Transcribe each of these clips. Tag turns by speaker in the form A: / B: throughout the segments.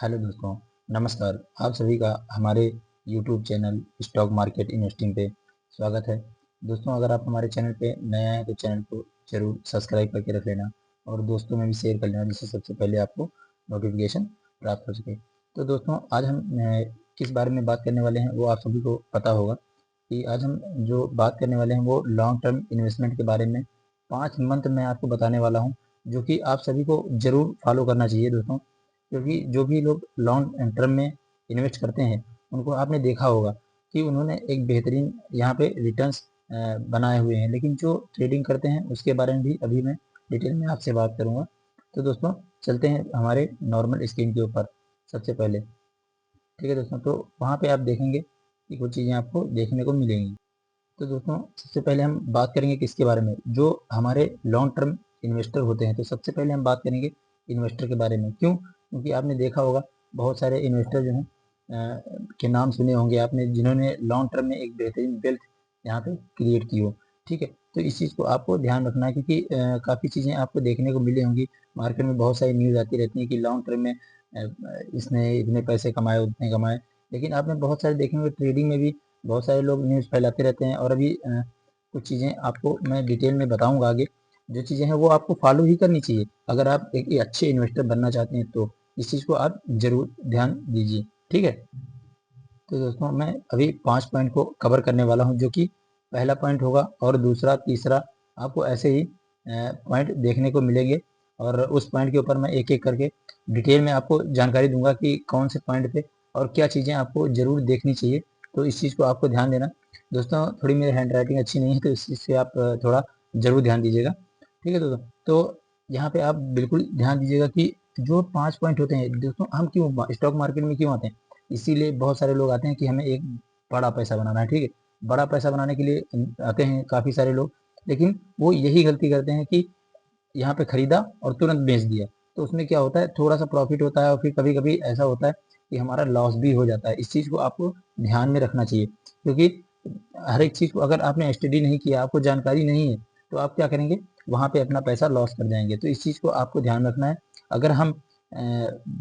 A: Hello दोस्तों, नमस्कार। आप सभी का हमारे YouTube channel stock market investing पे स्वागत है। दोस्तों, अगर आप हमारे चैनल पे नए आए तो चैनल को ज़रूर सब्सक्राइब करके रख लेना और दोस्तों में भी शेयर कर लेना, जिससे सबसे पहले आपको नोटिफिकेशन प्राप्त हो सके। तो दोस्तों, आज हम किस बारे में बात करने वाले हैं वो आप सभी को पता होगा कि आज हम जो बात करने वाले हैं वो लॉन्ग टर्म इन्वेस्टमेंट के बारे में 5 मंत्र मैं आपको बताने वाला हूँ, जो कि आप सभी को ज़रूर फॉलो करना चाहिए दोस्तों। क्योंकि जो भी लोग लॉन्ग टर्म में इन्वेस्ट करते हैं उनको आपने देखा होगा कि उन्होंने एक बेहतरीन यहाँ पे रिटर्न्स बनाए हुए हैं, लेकिन जो ट्रेडिंग करते हैं उसके बारे में भी अभी मैं डिटेल में आपसे बात करूँगा। तो दोस्तों, चलते हैं हमारे नॉर्मल स्क्रीन के ऊपर सबसे पहले। ठीक है दोस्तों, तो वहाँ पे आप देखेंगे कि कुछ चीज़ें आपको देखने को मिलेंगी। तो दोस्तों, सबसे पहले हम बात करेंगे किसके बारे में, जो हमारे लॉन्ग टर्म इन्वेस्टर होते हैं। तो सबसे पहले हम बात करेंगे इन्वेस्टर के बारे में। क्यों? क्योंकि आपने देखा होगा बहुत सारे इन्वेस्टर जो हैं के नाम सुने होंगे आपने, जिन्होंने लॉन्ग टर्म में एक बेहतरीन वेल्थ यहाँ पे क्रिएट की हो। ठीक है, तो इस चीज़ को आपको ध्यान रखना है, क्योंकि काफ़ी चीज़ें आपको देखने को मिली होंगी। मार्केट में बहुत सारी न्यूज़ आती रहती है कि लॉन्ग टर्म में इसने इतने पैसे कमाए, उतने कमाए। लेकिन आपने बहुत सारे देखे होंगे ट्रेडिंग में भी बहुत सारे लोग न्यूज़ फैलाते रहते हैं। और अभी कुछ चीज़ें आपको मैं डिटेल में बताऊंगा आगे। जो चीज़ें हैं वो आपको फॉलो ही करनी चाहिए अगर आप एक अच्छे इन्वेस्टर बनना चाहते हैं, तो इस चीज़ को आप ज़रूर ध्यान दीजिए। ठीक है, तो दोस्तों मैं अभी 5 पॉइंट को कवर करने वाला हूं, जो कि पहला पॉइंट होगा और दूसरा तीसरा आपको ऐसे ही पॉइंट देखने को मिलेंगे। और उस पॉइंट के ऊपर मैं एक एक करके डिटेल में आपको जानकारी दूंगा कि कौन से पॉइंट पे और क्या चीज़ें आपको ज़रूर देखनी चाहिए। तो इस चीज़ को आपको ध्यान देना। दोस्तों, थोड़ी मेरी हैंड राइटिंग अच्छी नहीं है, तो इस चीज़ से आप थोड़ा ज़रूर ध्यान दीजिएगा। ठीक है दोस्तों, तो यहाँ पे आप बिल्कुल ध्यान दीजिएगा कि जो 5 पॉइंट होते हैं दोस्तों, हम क्यों स्टॉक मार्केट में क्यों आते हैं। इसीलिए बहुत सारे लोग आते हैं कि हमें एक बड़ा पैसा बनाना है। ठीक है, बड़ा पैसा बनाने के लिए आते हैं काफ़ी सारे लोग, लेकिन वो यही गलती करते हैं कि यहाँ पे खरीदा और तुरंत बेच दिया। तो उसमें क्या होता है, थोड़ा सा प्रॉफिट होता है और फिर कभी कभी ऐसा होता है कि हमारा लॉस भी हो जाता है। इस चीज़ को आपको ध्यान में रखना चाहिए, क्योंकि हर एक चीज़ को अगर आपने स्टडी नहीं किया, आपको जानकारी नहीं है, तो आप क्या करेंगे, वहाँ पे अपना पैसा लॉस कर जाएंगे। तो इस चीज़ को आपको ध्यान रखना है। अगर हम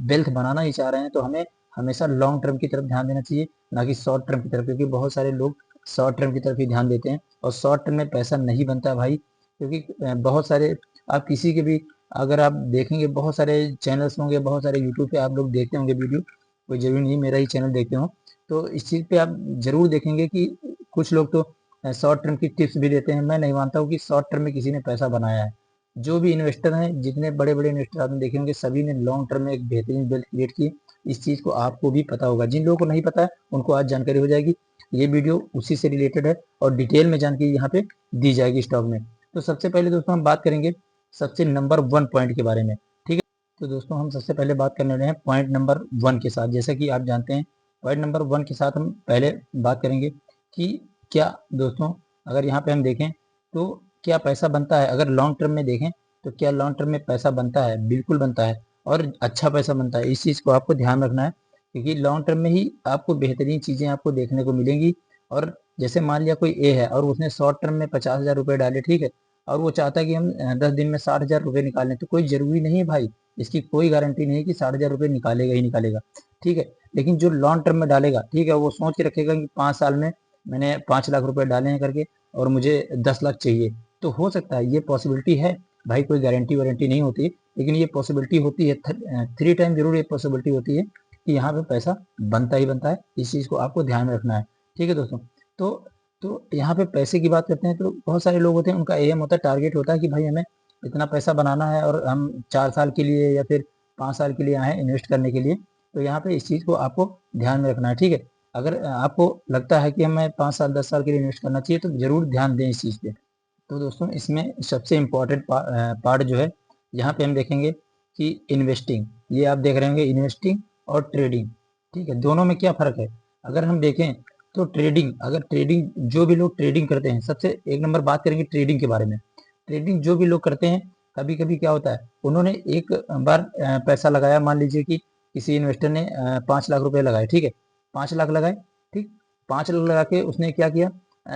A: वेल्थ बनाना ही चाह रहे हैं तो हमें हमेशा लॉन्ग टर्म की तरफ ध्यान देना चाहिए, ना कि शॉर्ट टर्म की तरफ। क्योंकि बहुत सारे लोग शॉर्ट टर्म की तरफ ही ध्यान देते हैं और शॉर्ट टर्म में पैसा नहीं बनता भाई। क्योंकि बहुत सारे आप किसी के भी अगर आप देखेंगे, बहुत सारे चैनल्स होंगे, बहुत सारे यूट्यूब पे आप लोग देखते होंगे वीडियो, कोई जरूरी नहीं मेरा ही चैनल देखते हो। तो इस चीज़ पे आप जरूर देखेंगे कि कुछ लोग तो शॉर्ट टर्म की टिप्स भी देते हैं। मैं नहीं मानता हूँ कि शॉर्ट टर्म में किसी ने पैसा बनाया है। जो भी इन्वेस्टर हैं, जितने बड़े बड़े इन्वेस्टर आपने देखे होंगे, सभी ने लॉन्ग टर्म में एक बेहतरीन वेल्थ क्रिएट की। इस चीज़ को आपको भी पता होगा। जिन लोगों को नहीं पता है उनको आज जानकारी हो जाएगी। ये वीडियो उसी से रिलेटेड है और डिटेल में जानकारी यहाँ पे दी जाएगी स्टॉक में। तो सबसे पहले दोस्तों हम बात करेंगे सबसे नंबर 1 पॉइंट के बारे में। ठीक है, तो दोस्तों हम सबसे पहले बात करने वाले हैं पॉइंट नंबर 1 के साथ। जैसा कि आप जानते हैं, पॉइंट नंबर 1 के साथ हम पहले बात करेंगे कि क्या दोस्तों, अगर यहाँ पे हम देखें तो क्या पैसा बनता है। अगर लॉन्ग टर्म में देखें तो क्या लॉन्ग टर्म में पैसा बनता है? बिल्कुल बनता है, और अच्छा पैसा बनता है। इस चीज़ को आपको ध्यान रखना है, क्योंकि लॉन्ग टर्म में ही आपको बेहतरीन चीज़ें आपको देखने को मिलेंगी। और जैसे मान लिया कोई ए है और उसने शॉर्ट टर्म में 50,000 रुपये डाले, ठीक है, और वो चाहता है कि हम 10 दिन में 60,000 रुपये निकालें, तो कोई ज़रूरी नहीं है भाई। इसकी कोई गारंटी नहीं है कि 60,000 रुपये निकालेगा ही निकालेगा। ठीक है, लेकिन जो लॉन्ग टर्म में डालेगा, ठीक है, वो सोच के रखेगा कि 5 साल में मैंने 5 लाख रुपए डाले हैं करके और मुझे 10 लाख चाहिए। तो हो सकता है, ये पॉसिबिलिटी है भाई, कोई गारंटी वारंटी नहीं होती, लेकिन ये पॉसिबिलिटी होती है। 3 टाइम जरूर ये पॉसिबिलिटी होती है कि यहाँ पे पैसा बनता ही बनता है। इस चीज़ को आपको ध्यान में रखना है। ठीक है दोस्तों, तो यहाँ पे पैसे की बात करते हैं तो बहुत सारे लोग होते हैं, उनका एम होता है, टारगेट होता है कि भाई हमें इतना पैसा बनाना है और हम 4 साल के लिए या फिर 5 साल के लिए आए हैं इन्वेस्ट करने के लिए। तो यहाँ पे इस चीज़ को आपको ध्यान में रखना है। ठीक है, अगर आपको लगता है कि हमें 5 साल 10 साल के लिए इन्वेस्ट करना चाहिए, तो ज़रूर ध्यान दें इस चीज़ पे। तो दोस्तों, इसमें सबसे इम्पोर्टेंट पार्ट जो है, यहाँ पे हम देखेंगे कि इन्वेस्टिंग। ये आप देख रहे होंगे इन्वेस्टिंग और ट्रेडिंग। ठीक है, दोनों में क्या फ़र्क है? अगर हम देखें तो ट्रेडिंग, अगर ट्रेडिंग जो भी लोग ट्रेडिंग करते हैं, सबसे एक नंबर बात करेंगे ट्रेडिंग के बारे में। ट्रेडिंग जो भी लोग करते हैं, कभी कभी क्या होता है, उन्होंने एक बार पैसा लगाया, मान लीजिए कि किसी इन्वेस्टर ने 5 लाख रुपए लगाए। ठीक है, 5 लाख लगाए, ठीक, 5 लाख लगा के उसने क्या किया,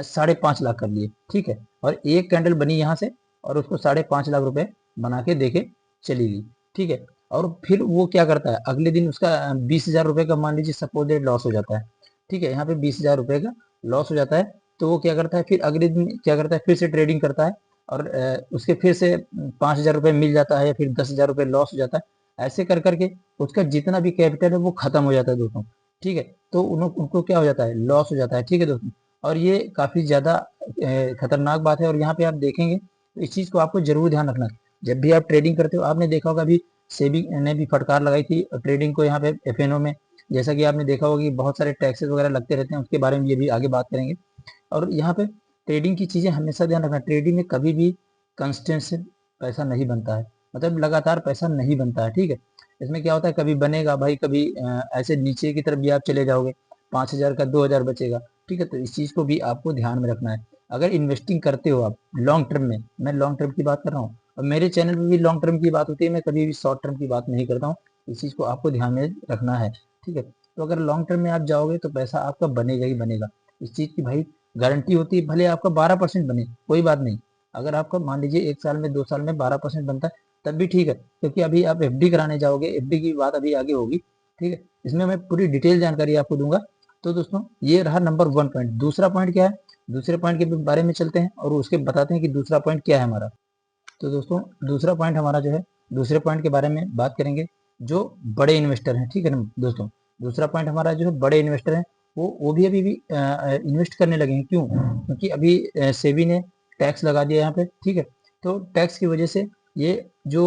A: 5.5 लाख कर लिए। ठीक है, और एक कैंडल बनी यहाँ से और उसको 5.5 लाख रुपए बना के देके चली गई। ठीक है, और फिर वो क्या करता है, अगले दिन उसका 20,000 रुपये का मान लीजिए सपोज दैट लॉस हो जाता है, ठीक है, यहाँ पे 20,000 रुपये का लॉस हो जाता है। तो वो क्या करता है, फिर अगले दिन क्या करता है, फिर से ट्रेडिंग करता है और उसके फिर से 5,000 रुपये मिल जाता है या फिर 10,000 रुपये लॉस हो जाता है। ऐसे कर करके उसका जितना भी कैपिटल है वो खत्म हो जाता है दोस्तों, ठीक है। तो उनको क्या हो जाता है, लॉस हो जाता है, ठीक है दोस्तों। और ये काफ़ी ज़्यादा खतरनाक बात है। और यहाँ पे आप देखेंगे तो इस चीज़ को आपको जरूर ध्यान रखना है। जब भी आप ट्रेडिंग करते हो, आपने देखा होगा अभी सेबी ने भी फटकार लगाई थी ट्रेडिंग को यहाँ पे एफएनओ में। जैसा कि आपने देखा होगा कि बहुत सारे टैक्सेस वगैरह लगते रहते हैं, उसके बारे में ये भी आगे बात करेंगे। और यहाँ पे ट्रेडिंग की चीज़ें हमेशा ध्यान रखना, ट्रेडिंग में कभी भी कंस्टेंट से पैसा नहीं बनता है, मतलब लगातार पैसा नहीं बनता है, ठीक है। इसमें क्या होता है, कभी बनेगा भाई, कभी ऐसे नीचे की तरफ भी आप चले जाओगे, 5,000 का 2,000 बचेगा, ठीक है। तो इस चीज़ को भी आपको ध्यान में रखना है। अगर इन्वेस्टिंग करते हो आप लॉन्ग टर्म में, मैं लॉन्ग टर्म की बात कर रहा हूँ और मेरे चैनल पे भी लॉन्ग टर्म की बात होती है, मैं कभी भी शॉर्ट टर्म की बात नहीं करता हूँ। इस चीज़ को आपको ध्यान में रखना है, ठीक है। तो अगर लॉन्ग टर्म में आप जाओगे तो पैसा आपका बनेगा ही बनेगा, इस चीज़ की भाई गारंटी होती है। भले आपका 12% बने, कोई बात नहीं। अगर आपका मान लीजिए 1 साल में 2 साल में 12% बनता है तब भी ठीक है, क्योंकि अभी आप एफडी कराने जाओगे, एफडी की बात अभी आगे होगी, ठीक है। इसमें मैं पूरी डिटेल जानकारी आपको दूंगा। तो दोस्तों ये रहा नंबर 1 पॉइंट। दूसरा पॉइंट क्या है, दूसरे पॉइंट के बारे में चलते हैं और उसके बताते हैं कि दूसरा पॉइंट क्या है हमारा। तो दोस्तों दूसरा पॉइंट हमारा जो है, दूसरे पॉइंट के बारे में बात करेंगे, जो बड़े इन्वेस्टर हैं, ठीक है ना दोस्तों। दूसरा पॉइंट हमारा जो है, बड़े इन्वेस्टर हैं वो भी अभी भी इन्वेस्ट करने लगे हैं। क्यों? क्योंकि अभी सेबी ने टैक्स लगा दिया यहाँ पे, ठीक है। तो टैक्स की वजह से ये जो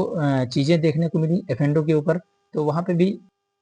A: चीज़ें देखने को मिली एफएनडो के ऊपर, तो वहाँ पे भी।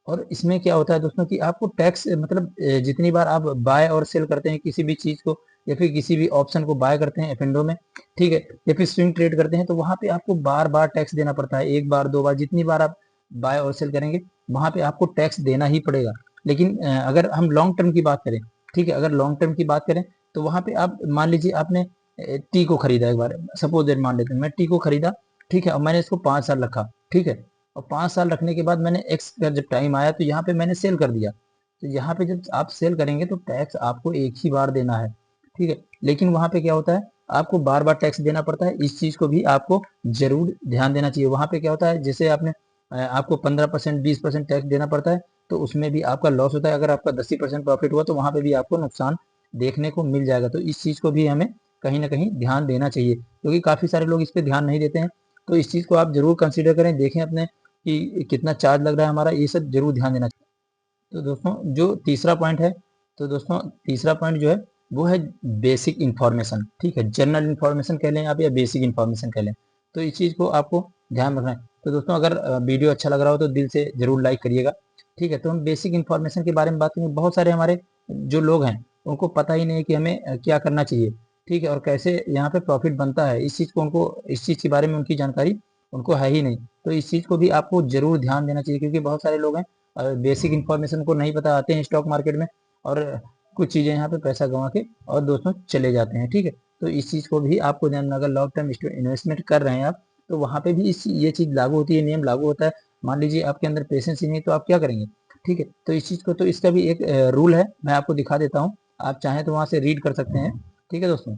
A: और इसमें क्या होता है दोस्तों कि आपको टैक्स मतलब जितनी बार आप बाय और सेल करते हैं किसी भी चीज़ को, या फिर किसी भी ऑप्शन को बाय करते हैं एफएनडो में, ठीक है, या फिर स्विंग ट्रेड करते हैं, तो वहाँ पे आपको बार बार टैक्स देना पड़ता है। एक बार, दो बार, जितनी बार आप बाय और सेल करेंगे वहाँ पे आपको टैक्स देना ही पड़ेगा। लेकिन अगर हम लॉन्ग टर्म की बात करें, ठीक है, अगर लॉन्ग टर्म की बात करें तो वहाँ पे आप मान लीजिए आपने टी को खरीदा, एक बार सपोज दैट मान लेते हैं मैं टी को खरीदा, ठीक है, और मैंने इसको 5 साल रखा, ठीक है। और 5 साल रखने के बाद मैंने एक्स का जब टाइम आया तो यहाँ पे मैंने सेल कर दिया। तो यहाँ पे जब आप सेल करेंगे तो टैक्स आपको एक ही बार देना है, ठीक है। लेकिन वहाँ पे क्या होता है, आपको बार बार टैक्स देना पड़ता है। इस चीज़ को भी आपको जरूर ध्यान देना चाहिए। वहाँ पे क्या होता है, जैसे आपने आपको 15% 20% टैक्स देना पड़ता है, तो उसमें भी आपका लॉस होता है। अगर आपका 10% प्रॉफिट हुआ तो वहाँ पे भी आपको नुकसान देखने को मिल जाएगा। तो इस चीज़ को भी हमें कहीं ना कहीं ध्यान देना चाहिए, क्योंकि काफ़ी सारे लोग इस पर ध्यान नहीं देते हैं। तो इस चीज़ को आप जरूर कंसिडर करें, देखें अपने कि कितना चार्ज लग रहा है हमारा, ये सब जरूर ध्यान देना चाहिए। तो दोस्तों जो तीसरा पॉइंट है, तो दोस्तों तीसरा पॉइंट जो है वो है बेसिक इन्फॉर्मेशन, ठीक है। जनरल इन्फॉर्मेशन कह लें आप या बेसिक इन्फॉर्मेशन कह लें, तो इस चीज़ को आपको ध्यान रखना है। तो दोस्तों अगर वीडियो अच्छा लग रहा हो तो दिल से जरूर लाइक करिएगा, ठीक है। तो हम बेसिक इन्फॉर्मेशन के बारे में बात करेंगे। बहुत सारे हमारे जो लोग हैं उनको पता ही नहीं कि हमें क्या करना चाहिए, ठीक है, और कैसे यहाँ पे प्रॉफिट बनता है, इस चीज़ को उनको, इस चीज़ के बारे में उनकी जानकारी उनको है ही नहीं। तो इस चीज़ को भी आपको जरूर ध्यान देना चाहिए, क्योंकि बहुत सारे लोग हैं बेसिक इन्फॉर्मेशन को नहीं पता, आते हैं स्टॉक मार्केट में और कुछ चीज़ें यहाँ पे पैसा गंवा के और दोस्तों चले जाते हैं, ठीक है। तो इस चीज़ को भी आपको ध्यान में, अगर लॉन्ग टर्म इन्वेस्टमेंट कर रहे हैं आप, तो वहाँ पे भी इस ये चीज़ लागू होती है, नियम लागू होता है। मान लीजिए आपके अंदर पेशेंस ही नहीं तो आप क्या करेंगे, ठीक है। तो इस चीज़ को, तो इसका भी एक रूल है, मैं आपको दिखा देता हूँ, आप चाहें तो वहाँ से रीड कर सकते हैं, ठीक है दोस्तों।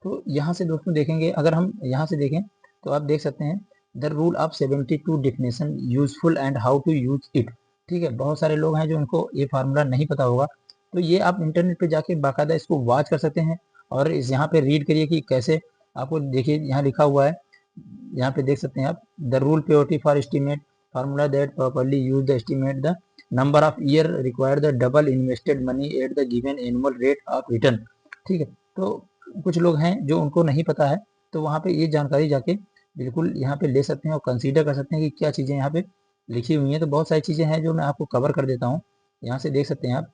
A: तो यहाँ से दोस्तों देखेंगे, अगर हम यहाँ से देखें तो आप देख सकते हैं the rule of 72 definition useful and how to use it, ठीक है। बहुत सारे लोग हैं जो उनको ये फार्मूला नहीं पता होगा, तो ये आप इंटरनेट पे जाके बाकायदा इसको वॉच कर सकते हैं और इस यहाँ पे रीड करिए कि कैसे। आपको देखिए यहाँ लिखा हुआ है, यहाँ पे देख सकते हैं आप, the rule purity for estimate formula that properly use the estimate the number of year required the double invested money at the given annual rate of return, ठीक है। तो कुछ लोग हैं जो उनको नहीं पता है, तो वहाँ पे ये जानकारी जाके बिल्कुल यहाँ पे ले सकते हैं और कंसीडर कर सकते हैं कि क्या चीज़ें यहाँ पे लिखी हुई हैं। तो बहुत सारी चीज़ें हैं जो मैं आपको कवर कर देता हूँ, यहाँ से देख सकते हैं आप।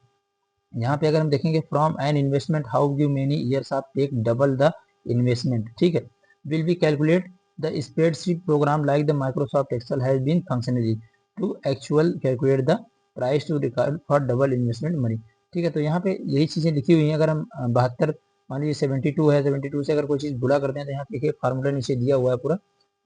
A: यहाँ पे अगर हम देखेंगे from an investment how give many years of take double the investment, ठीक है, will be calculate the spreadsheet program like the Microsoft Excel has been functionally to actual calculate the price to record for double investment money, ठीक है। तो यहाँ पे यही चीज़ें लिखी हुई हैं। अगर हम 72 मान लीजिए 72 है, 72 से अगर कोई चीज़ बुरा करते हैं तो यहाँ पे देखिए फार्मूला नीचे दिया हुआ है पूरा,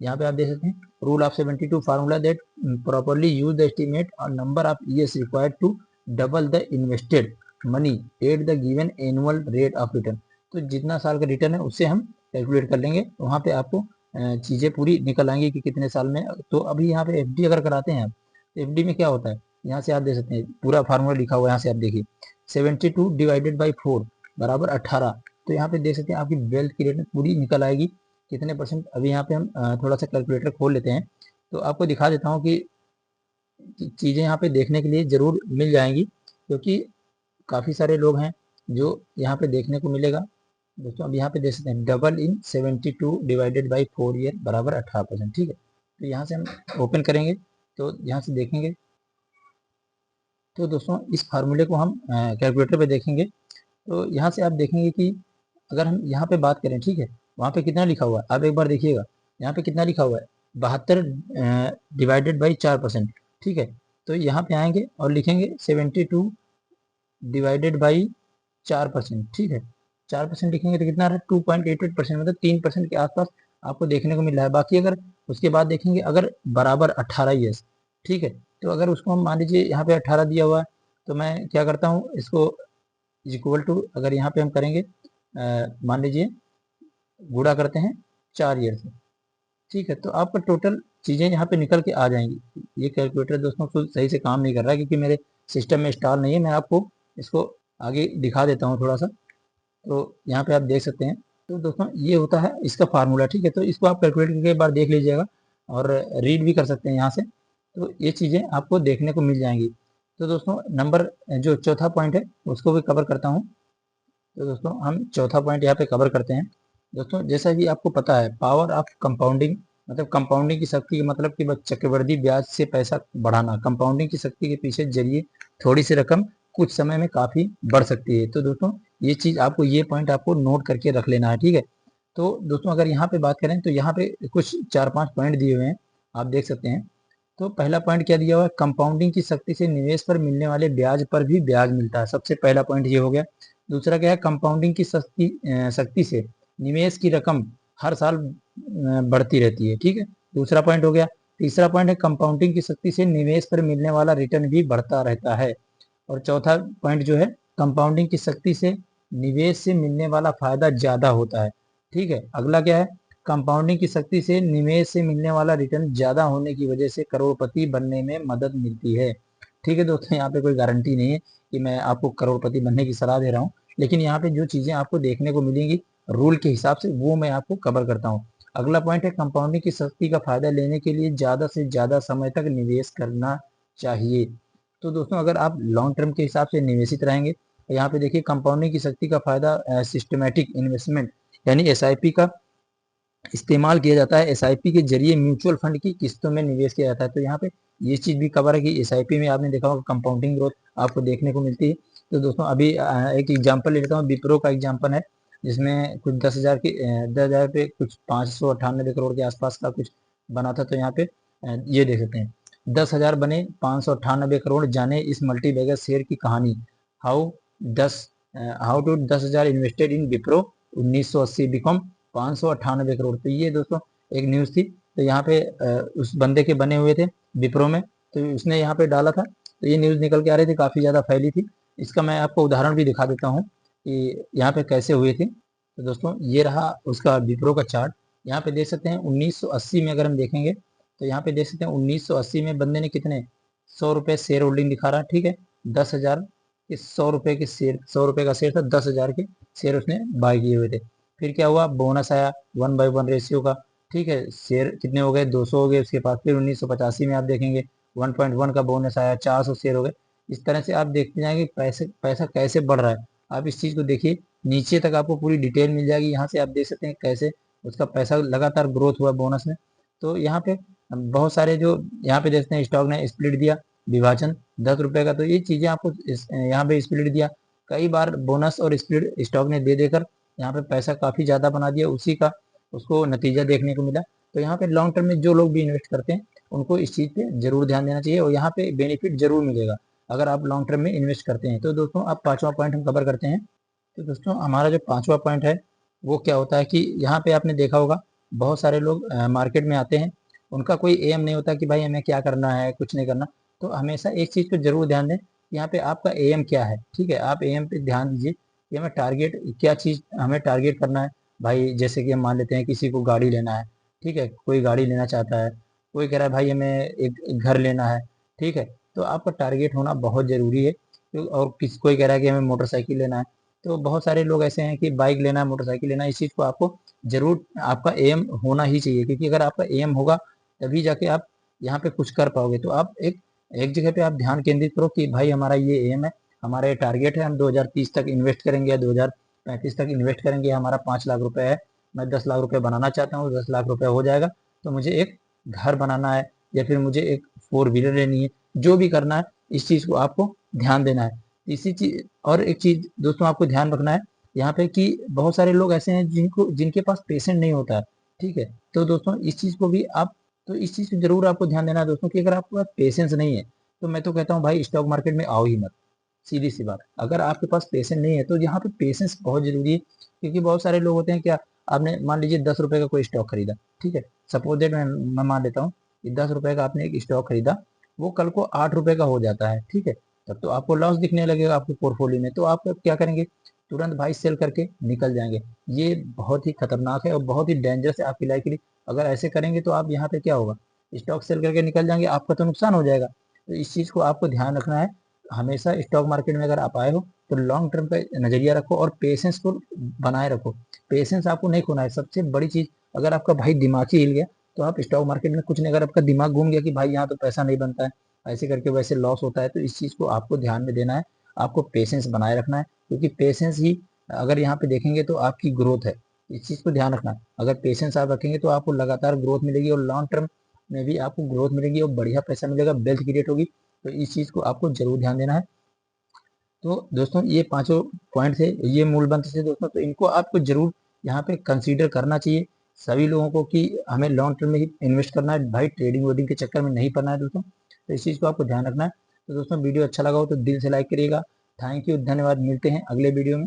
A: यहाँ पे आप देख सकते हैं rule of 72 formula that properly use the estimate और number of years required to double the invested money at the given annual rate of return. तो जितना साल का रिटर्न है उससे हम कैलकुलेट कर लेंगे, वहाँ पे आपको चीज़ें पूरी निकल आएंगी कि कितने साल में। तो अभी यहाँ पे एफडी अगर कराते हैं आप, तो एफडी में क्या होता है, यहाँ से आप देख सकते हैं पूरा फार्मूला लिखा हुआ है, यहाँ से आप देखिए 72 डिवाइडेड बाई 4 बराबर 18। तो यहाँ पे देख सकते हैं आपकी वेल्थ की रेट पूरी निकल आएगी कितने परसेंट। अभी यहाँ पे हम थोड़ा सा कैलकुलेटर खोल लेते हैं, तो आपको दिखा देता हूँ कि चीज़ें यहाँ पे देखने के लिए ज़रूर मिल जाएंगी, क्योंकि काफ़ी सारे लोग हैं जो यहाँ पे देखने को मिलेगा। दोस्तों अब यहाँ पे देख सकते हैं double in 72 divided by 4 year बराबर 18%। ठीक है, तो यहाँ से हम ओपन करेंगे तो यहाँ से देखेंगे, तो दोस्तों इस फार्मूले को हम कैलकुलेटर पे देखेंगे, तो यहाँ से आप देखेंगे कि अगर हम यहाँ पे बात करें, ठीक है, वहाँ पे कितना लिखा हुआ है आप एक बार देखिएगा, यहाँ पे कितना लिखा हुआ है 72 डिवाइडेड बाई 4%। ठीक है, तो यहाँ पे आएंगे और लिखेंगे 72 डिवाइडेड बाई 4%। ठीक है, 4% लिखेंगे तो कितना आ रहा है 2.88%, मतलब 3% के आसपास आपको देखने को मिल रहा है। बाकी अगर उसके बाद देखेंगे अगर बराबर 18 ईयर्स, ठीक है, तो अगर उसको हम मान लीजिए यहाँ पे 18 दिया हुआ है, तो मैं क्या करता हूँ इसको इक्वल टू, अगर यहाँ पे हम करेंगे मान लीजिए गुणा करते हैं 4 ईयर से, ठीक है, तो आपका टोटल चीज़ें यहाँ पे निकल के आ जाएंगी। ये कैलकुलेटर दोस्तों तो सही से काम नहीं कर रहा है, क्योंकि मेरे सिस्टम में इंस्टॉल नहीं है। मैं आपको इसको आगे दिखा देता हूँ थोड़ा सा, तो यहाँ पे आप देख सकते हैं। तो दोस्तों ये होता है इसका फार्मूला, ठीक है, तो इसको आप कैलकुलेट करके एक बार देख लीजिएगा और रीड भी कर सकते हैं यहाँ से, तो ये चीज़ें आपको देखने को मिल जाएंगी। तो दोस्तों नंबर जो चौथा पॉइंट है उसको भी कवर करता हूँ। तो दोस्तों हम चौथा पॉइंट यहाँ पे कवर करते हैं। दोस्तों जैसा कि आपको पता है पावर ऑफ कंपाउंडिंग, मतलब कंपाउंडिंग की शक्ति का मतलब कि चक्रवृद्धि ब्याज से पैसा बढ़ाना। कंपाउंडिंग की शक्ति के पीछे जरिए थोड़ी सी रकम कुछ समय में काफी बढ़ सकती है। तो दोस्तों ये चीज आपको, ये पॉइंट आपको नोट करके रख लेना है, ठीक है। तो दोस्तों अगर यहाँ पे बात करें तो यहाँ पे कुछ 4-5 पॉइंट दिए हुए हैं, आप देख सकते हैं। तो पहला पॉइंट क्या दिया हुआ है, कंपाउंडिंग की शक्ति से निवेश पर मिलने वाले ब्याज पर भी ब्याज मिलता है। सबसे पहला पॉइंट ये हो गया। दूसरा क्या है, कंपाउंडिंग की शक्ति से निवेश की रकम हर साल बढ़ती रहती है, ठीक है, दूसरा पॉइंट हो गया। तीसरा पॉइंट है कंपाउंडिंग की शक्ति से निवेश पर मिलने वाला रिटर्न भी बढ़ता रहता है। और चौथा पॉइंट जो है, कंपाउंडिंग की शक्ति से निवेश से मिलने वाला फायदा ज्यादा होता है, ठीक है। अगला क्या है, कंपाउंडिंग की शक्ति से निवेश से मिलने वाला रिटर्न ज्यादा होने की वजह से करोड़पति बनने में मदद मिलती है। ठीक है दोस्तों, यहाँ पे कोई गारंटी नहीं है कि मैं आपको करोड़पति बनने की सलाह दे रहा हूँ, लेकिन यहाँ पे जो चीजें आपको देखने को मिलेंगी रूल के हिसाब से वो मैं आपको कवर करता हूँ। अगला पॉइंट है, कंपाउंडिंग की शक्ति का फायदा लेने के लिए ज्यादा से ज्यादा समय तक निवेश करना चाहिए। तो दोस्तों अगर आप लॉन्ग टर्म के हिसाब से निवेशित रहेंगे, तो यहाँ पे देखिए कंपाउंडिंग की शक्ति का फायदा सिस्टमेटिक इन्वेस्टमेंट यानी एसआईपी का इस्तेमाल किया जाता है। एसआईपी के जरिए म्यूचुअल फंड की किस्तों में निवेश किया जाता है। तो यहाँ पे ये चीज भी कवर है कि एसआईपी में आपने देखा होगा कंपाउंडिंग ग्रोथ आपको देखने को मिलती है। तो दोस्तों अभी एक एग्जांपल ले लेता हूँ, विप्रो का एग्जांपल है, जिसमें कुछ 10,000 के 10,000 पे कुछ 598 करोड़ के आसपास का कुछ बना था। तो यहाँ पे ये देख सकते हैं 10,000 बने 598 करोड़, जाने इस मल्टी बैगर शेयर की कहानी। How 10 how to 10,000 invested in Wipro 1980 become 598 crore. तो ये दोस्तों एक न्यूज़ थी। तो यहाँ पे उस बंदे के बने हुए थे विप्रो में, तो उसने यहाँ पे डाला था, तो ये न्यूज़ निकल के आ रही थी, काफ़ी ज़्यादा फैली थी। इसका मैं आपको उदाहरण भी दिखा देता हूँ कि यहाँ पे कैसे हुई थी। तो दोस्तों ये रहा उसका विप्रो का चार्ट। यहाँ पे देख सकते हैं 1980 में अगर हम देखेंगे, तो यहाँ पे देख सकते हैं 1980 में बंदे ने कितने 100 रुपये शेयर होल्डिंग दिखा रहा है, ठीक है, 10,000 के 100 रुपये के शेयर, 100 रुपये का शेयर था, 10,000 के शेयर उसने बाय किए हुए थे। फिर क्या हुआ, बोनस आया 1/1 रेशियो का, ठीक है, शेयर कितने हो गए 200 हो गए उसके पास। फिर 1985 में आप देखेंगे 1.1 का बोनस आया, 400 शेयर हो गए। इस तरह से आप देखते जाएंगे पैसा कैसे बढ़ रहा है। आप इस चीज़ को देखिए, नीचे तक आपको पूरी डिटेल मिल जाएगी। यहाँ से आप देख सकते हैं कैसे उसका पैसा लगातार ग्रोथ हुआ बोनस में। तो यहाँ पे बहुत सारे जो यहाँ पे देखते हैं स्टॉक ने स्प्लिट दिया, विभाजन 10 रुपए का, तो ये चीज़ें आपको यहाँ पे स्प्लिट दिया। कई बार बोनस और स्प्लिट स्टॉक ने दे देकर यहाँ पे पैसा काफ़ी ज़्यादा बना दिया, उसी का उसको नतीजा देखने को मिला। तो यहाँ पे लॉन्ग टर्म में जो लोग भी इन्वेस्ट करते हैं उनको इस चीज़ पे जरूर ध्यान देना चाहिए, और यहाँ पे बेनिफिट जरूर मिलेगा अगर आप लॉन्ग टर्म में इन्वेस्ट करते हैं। तो दोस्तों अब पांचवा पॉइंट हम कवर करते हैं। तो दोस्तों हमारा जो पांचवा पॉइंट है वो क्या होता है कि यहाँ पे आपने देखा होगा बहुत सारे लोग मार्केट में आते हैं, उनका कोई एम नहीं होता कि भाई हमें क्या करना है, कुछ नहीं करना। तो हमेशा एक चीज़ को जरूर ध्यान दें, यहाँ पे आपका एम क्या है, ठीक है, आप एम पे ध्यान दीजिए कि हमें टारगेट क्या चीज़ हमें टारगेट करना है। भाई जैसे कि हम मान लेते हैं किसी को गाड़ी लेना है, ठीक है, कोई गाड़ी लेना चाहता है, कोई कह रहा है भाई हमें एक घर लेना है, ठीक है। तो आपका टारगेट होना बहुत ज़रूरी है। और किसी कोई कह रहा है कि हमें मोटरसाइकिल लेना है, तो बहुत सारे लोग ऐसे हैं कि बाइक लेना है, मोटरसाइकिल लेना है। इस चीज़ को आपको ज़रूर आपका एम होना ही चाहिए, क्योंकि अगर आपका एम होगा तभी जाके आप यहाँ पे कुछ कर पाओगे। तो आप एक एक जगह पे आप ध्यान केंद्रित करो कि भाई हमारा ये एम है, हमारा ये टारगेट है, हम 2030 तक इन्वेस्ट करेंगे या 2035 तक इन्वेस्ट करेंगे, हमारा 5 लाख रुपए है, मैं 10 लाख रुपए बनाना चाहता हूँ, 10 लाख रुपए हो जाएगा तो मुझे एक घर बनाना है या फिर मुझे एक फोर व्हीलर लेनी है। जो भी करना है इस चीज़ को आपको ध्यान देना है। इसी चीज और एक चीज दोस्तों आपको ध्यान रखना है यहाँ पे कि बहुत सारे लोग ऐसे हैं जिनके पास पेशेंट नहीं होता है, ठीक है। तो दोस्तों इस चीज को भी आप तो इस चीज को जरूर आपको ध्यान देना है दोस्तों कि अगर आपके पास पेशेंस नहीं है तो मैं तो कहता हूँ भाई स्टॉक मार्केट में आओ ही मत। सीधी सी बात, अगर आपके पास पेशेंस नहीं है तो यहाँ पे पेशेंस बहुत जरूरी है, क्योंकि बहुत सारे लोग होते हैं क्या, आपने मान लीजिए 10 रुपए का कोई स्टॉक खरीदा, ठीक है। सपोज दैट मैं मान लेता हूँ कि 10 रुपए का आपने एक स्टॉक खरीदा, वो कल को 8 रुपए का हो जाता है, ठीक है। तब तो आपको लॉस दिखने लगेगा आपके पोर्टफोलियो में, तो आप क्या करेंगे, तुरंत भाई सेल करके निकल जाएंगे। ये बहुत ही खतरनाक है और बहुत ही डेंजरस है आपकी लाइफ के लिए। अगर ऐसे करेंगे तो आप यहाँ पे क्या होगा, स्टॉक सेल करके निकल जाएंगे, आपका तो नुकसान हो जाएगा। तो इस चीज को आपको ध्यान रखना है। हमेशा स्टॉक मार्केट में अगर आप आए हो तो लॉन्ग टर्म का नजरिया रखो और पेशेंस को बनाए रखो। पेशेंस आपको नहीं खोना है, सबसे बड़ी चीज। अगर आपका भाई दिमाग ही हिल गया तो आप स्टॉक मार्केट में कुछ नहीं, अगर आपका दिमाग घूम गया कि भाई यहाँ तो पैसा नहीं बनता है, ऐसे करके वैसे लॉस होता है, तो इस चीज को आपको ध्यान में देना है। आपको पेशेंस बनाए रखना है, क्योंकि पेशेंस ही अगर यहाँ पे देखेंगे तो आपकी ग्रोथ है। इस चीज को ध्यान रखना है, अगर पेशेंस आप रखेंगे तो आपको लगातार ग्रोथ मिलेगी और लॉन्ग टर्म में भी आपको ग्रोथ मिलेगी और बढ़िया पैसा मिलेगा, वेल्थ क्रिएट होगी। तो इस चीज को आपको जरूर ध्यान देना है। तो दोस्तों ये पांचों पॉइंट थे, ये मूल मंत्र थे दोस्तों, तो इनको आपको जरूर यहाँ पे कंसीडर करना चाहिए सभी लोगों को कि हमें लॉन्ग टर्म में ही इन्वेस्ट करना है, भाई ट्रेडिंग वेडिंग के चक्कर में नहीं पड़ना है दोस्तों। तो इस चीज़ को आपको ध्यान रखना है। तो दोस्तों वीडियो अच्छा लगा हो तो दिल से लाइक करिएगा। थैंक यू, धन्यवाद, मिलते हैं अगले वीडियो में।